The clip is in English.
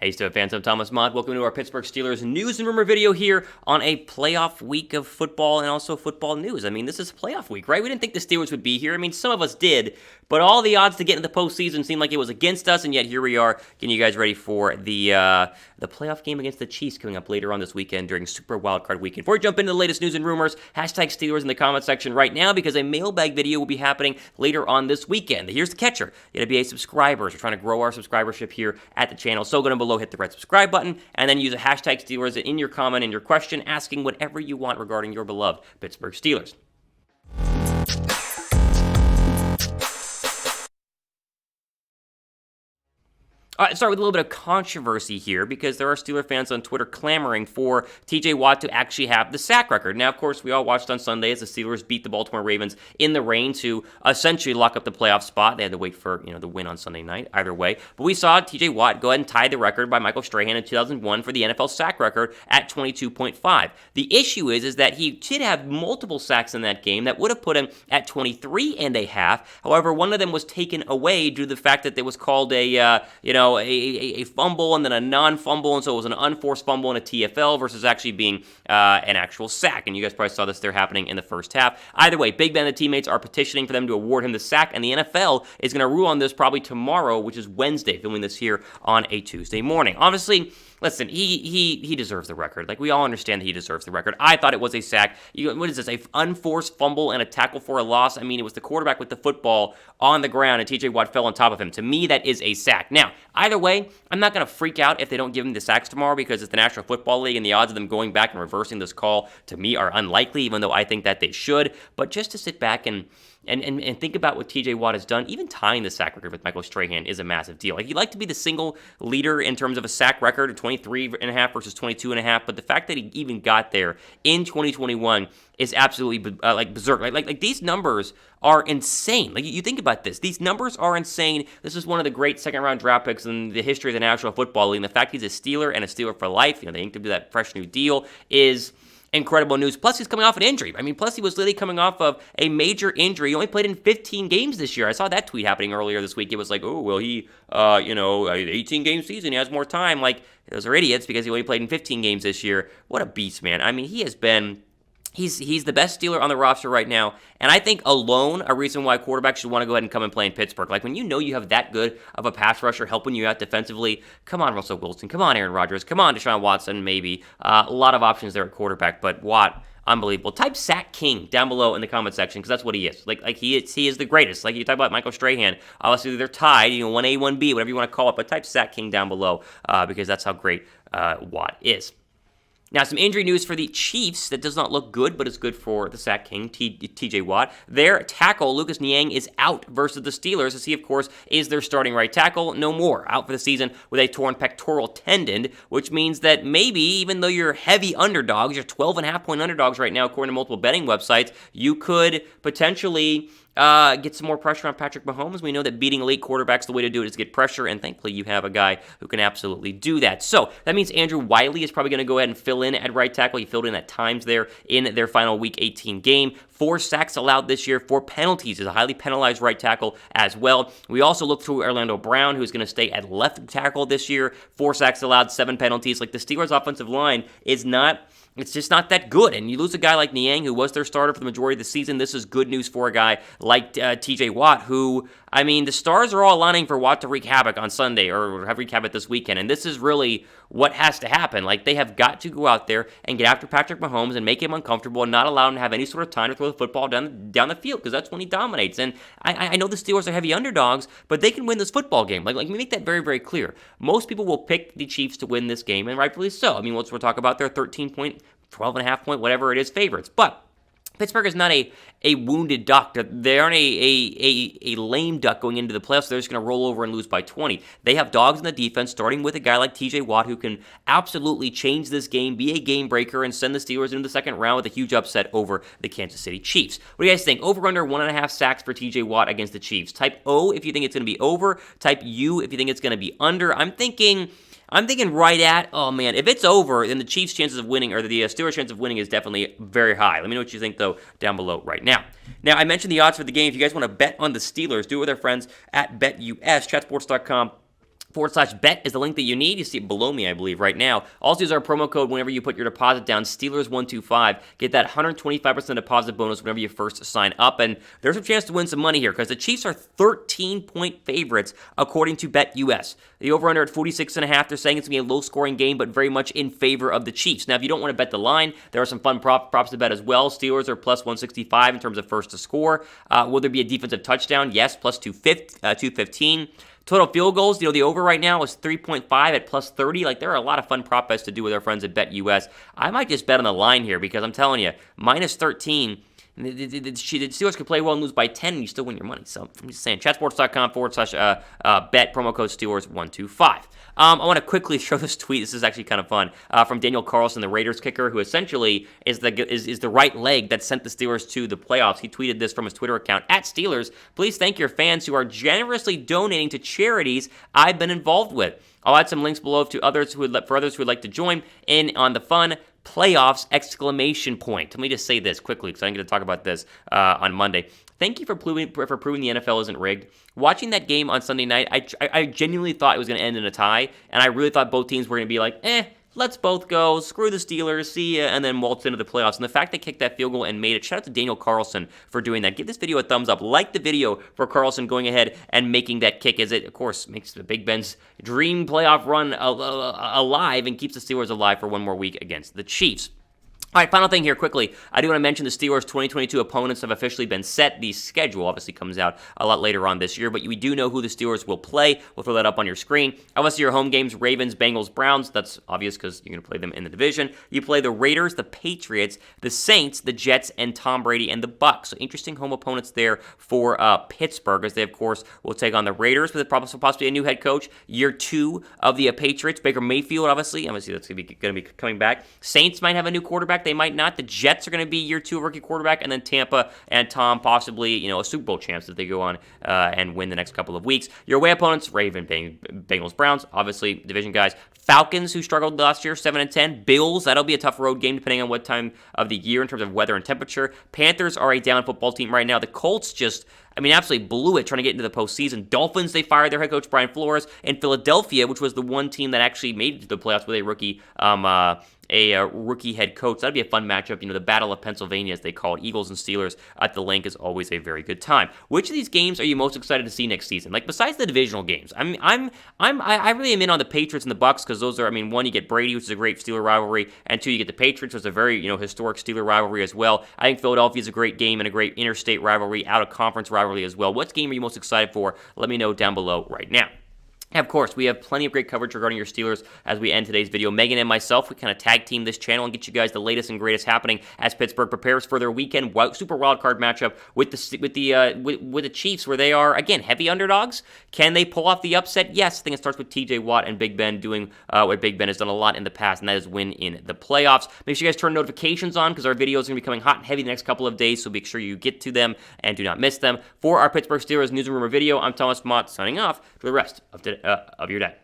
Hey, Steelers fans, I'm Thomas Mott. Welcome to our Pittsburgh Steelers news and rumor video here on a playoff week of football and also football news. I mean, this is playoff week, right? We didn't think the Steelers would be here. I mean, some of us did, but all the odds to get into the postseason seemed like it was against us, and yet here we are getting you guys ready for the playoff game against the Chiefs coming up later on this weekend during Super Wildcard Weekend. Before we jump into the latest news and rumors, hashtag Steelers in the comment section right now because a mailbag video will be happening later on this weekend. Here's the catcher. You gotta be a subscriber. We're trying to grow our subscribership here at the channel. So go down below, hit the red subscribe button, and then use a hashtag Steelers in your comment and your question, asking whatever you want regarding your beloved Pittsburgh Steelers. All right, let's start with a little bit of controversy here because there are Steeler fans on Twitter clamoring for TJ Watt to actually have the sack record. Now, of course, we all watched on Sunday as the Steelers beat the Baltimore Ravens in the rain to essentially lock up the playoff spot. They had to wait for the win on Sunday night, either way. But we saw TJ Watt go ahead and tie the record by Michael Strahan in 2001 for the NFL sack record at 22.5. The issue is that he did have multiple sacks in that game that would have put him at 23.5. However, one of them was taken away due to the fact that it was called a fumble and then a non-fumble, and so it was an unforced fumble and a TFL versus actually being an actual sack. And you guys probably saw this there happening in the first half. Either way, Big Ben and the teammates are petitioning for them to award him the sack, and the NFL is going to rule on this probably tomorrow, which is Wednesday, filming this here on a Tuesday morning. Obviously, listen, he deserves the record. Like, we all understand that he deserves the record. I thought it was a sack. What is this, a unforced fumble and a tackle for a loss? I mean, it was the quarterback with the football on the ground, and TJ Watt fell on top of him. To me, that is a sack. Now, either way, I'm not going to freak out if they don't give him the sacks tomorrow because it's the National Football League, and the odds of them going back and reversing this call, to me, are unlikely, even though I think that they should. But just to sit back and think about what TJ Watt has done, even tying the sack record with Michael Strahan is a massive deal. Like, he'd like to be the single leader in terms of a sack record of 23.5 versus 22.5, but the fact that he even got there in 2021 is absolutely berserk. Like these numbers are insane. Like, you think about this. These numbers are insane. This is one of the great second-round draft picks in the history of the National Football League. And the fact he's a Steeler and a Steeler for life, they inked him to that fresh new deal, is incredible news. Plus, he's coming off an injury. I mean, plus he was literally coming off of a major injury. He only played in 15 games this year. I saw that tweet happening earlier this week. It was like, oh, well, he, 18-game season, he has more time. Like, those are idiots because he only played in 15 games this year. What a beast, man. I mean, he has been... He's the best Steeler on the roster right now, and I think alone a reason why quarterbacks should want to go ahead and come and play in Pittsburgh. Like, when you have that good of a pass rusher helping you out defensively, come on, Russell Wilson, come on, Aaron Rodgers, come on, Deshaun Watson, maybe. A lot of options there at quarterback, but Watt, unbelievable. Type Sack King down below in the comment section because that's what he is. Like he is the greatest. Like, you talk about Michael Strahan, obviously they're tied, 1A, 1B, whatever you want to call it, but type Sack King down below because that's how great Watt is. Now, some injury news for the Chiefs that does not look good, but is good for the sack king, TJ Watt. Their tackle, Lucas Niang, is out versus the Steelers, as he, of course, is their starting right tackle. No more. Out for the season with a torn pectoral tendon, which means that maybe, even though you're heavy underdogs, you're 12.5-point underdogs right now, according to multiple betting websites, you could potentially get some more pressure on Patrick Mahomes. We know that beating elite quarterbacks, the way to do it is get pressure, and thankfully you have a guy who can absolutely do that. So that means Andrew Wiley is probably going to go ahead and fill in at right tackle. He filled in at times there in their final Week 18 game. 4 sacks allowed this year, 4 penalties. Is a highly penalized right tackle as well. We also look to Orlando Brown, who's going to stay at left tackle this year. 4 sacks allowed, 7 penalties. Like, the Steelers' offensive line is not... It's just not that good, and you lose a guy like Niang, who was their starter for the majority of the season. This is good news for a guy like TJ Watt, who, I mean, the stars are all aligning for Watt to wreak havoc on Sunday, or have wreak havoc this weekend, and this is really what has to happen. Like, they have got to go out there and get after Patrick Mahomes and make him uncomfortable and not allow him to have any sort of time to throw the football down the field, because that's when he dominates. And I know the Steelers are heavy underdogs, but they can win this football game. Like, make that very, very clear. Most people will pick the Chiefs to win this game, and rightfully so. I mean, we'll talk about their 13-point, 12.5-point, whatever it is, favorites. But Pittsburgh is not a wounded duck. They aren't a lame duck going into the playoffs. They're just going to roll over and lose by 20. They have dogs in the defense, starting with a guy like TJ Watt, who can absolutely change this game, be a game breaker, and send the Steelers into the second round with a huge upset over the Kansas City Chiefs. What do you guys think? Over under 1.5 sacks for TJ Watt against the Chiefs. Type O if you think it's going to be over. Type U if you think it's going to be under. I'm thinking right at, oh man, if it's over, then the Chiefs' chances of winning, or the Steelers' chance of winning is definitely very high. Let me know what you think, though, down below right now. Now, I mentioned the odds for the game. If you guys want to bet on the Steelers, do it with our friends at BetUS, chatsports.com. /bet is the link that you need. You see it below me, I believe, right now. Also use our promo code whenever you put your deposit down, Steelers125. Get that 125% deposit bonus whenever you first sign up. And there's a chance to win some money here because the Chiefs are 13-point favorites according to BetUS. The over-under at 46.5. They're saying it's going to be a low-scoring game, but very much in favor of the Chiefs. Now, if you don't want to bet the line, there are some fun props to bet as well. Steelers are plus 165 in terms of first to score. Will there be a defensive touchdown? Yes, plus 215. Total field goals, the over right now is 3.5 at plus 30. Like, there are a lot of fun prop bets to do with our friends at BetUS. I might just bet on the line here because I'm telling you, minus 13, the Steelers could play well and lose by 10 and you still win your money. So I'm just saying, chatsports.com/bet, promo code Steelers125. I want to quickly show this tweet. This is actually kind of fun. From Daniel Carlson, the Raiders kicker, who essentially is the right leg that sent the Steelers to the playoffs. He tweeted this from his Twitter account, @Steelers. Please thank your fans who are generously donating to charities I've been involved with. I'll add some links below for others who would like to join in on the fun. Playoffs! ! Let me just say this quickly because I'm going to talk about this on Monday. Thank you for proving the NFL isn't rigged. Watching that game on Sunday night, I genuinely thought it was going to end in a tie, and I really thought both teams were going to be like, let's both go, screw the Steelers, see ya, and then waltz into the playoffs. And the fact they kicked that field goal and made it, shout out to Daniel Carlson for doing that. Give this video a thumbs up. Like the video for Carlson going ahead and making that kick, as it, of course, makes the Big Ben's dream playoff run alive and keeps the Steelers alive for one more week against the Chiefs. All right, final thing here quickly. I do want to mention the Steelers' 2022 opponents have officially been set. The schedule obviously comes out a lot later on this year, but we do know who the Steelers will play. We'll throw that up on your screen. Obviously, your home games, Ravens, Bengals, Browns. That's obvious because you're going to play them in the division. You play the Raiders, the Patriots, the Saints, the Jets, and Tom Brady and the Bucs. So interesting home opponents there for Pittsburgh, as they, of course, will take on the Raiders with possibly a new head coach. Year 2 of the Patriots, Baker Mayfield, obviously that's going to be coming back. Saints might have a new quarterback. They might not. The Jets are going to be year 2 rookie quarterback, and then Tampa and Tom possibly, a Super Bowl chance that they go on and win the next couple of weeks. Your away opponents, Ravens, Bengals, Browns, obviously division guys. Falcons, who struggled last year, 7-10. Bills, that'll be a tough road game depending on what time of the year in terms of weather and temperature. Panthers are a down football team right now. The Colts absolutely blew it trying to get into the postseason. Dolphins, they fired their head coach, Brian Flores. And Philadelphia, which was the one team that actually made it to the playoffs with a rookie rookie head coach. That'd be a fun matchup. The Battle of Pennsylvania, as they call it. Eagles and Steelers at the link is always a very good time. Which of these games are you most excited to see next season? Like, besides the divisional games, I really am in on the Patriots and the Bucs because those are, one, you get Brady, which is a great Steeler rivalry, and 2, you get the Patriots, which is a very, historic Steeler rivalry as well. I think Philadelphia is a great game and a great interstate rivalry, out of conference rivalry as well. What game are you most excited for? Let me know down below right now. Of course, we have plenty of great coverage regarding your Steelers as we end today's video. Megan and myself, we kind of tag team this channel and get you guys the latest and greatest happening as Pittsburgh prepares for their weekend super wild card matchup with the Chiefs, where they are, again, heavy underdogs. Can they pull off the upset? Yes. I think it starts with TJ Watt and Big Ben doing what Big Ben has done a lot in the past, and that is win in the playoffs. Make sure you guys turn notifications on because our videos are going to be coming hot and heavy the next couple of days, so make sure you get to them and do not miss them. For our Pittsburgh Steelers News and Rumor video, I'm Thomas Mott signing off for the rest of your day.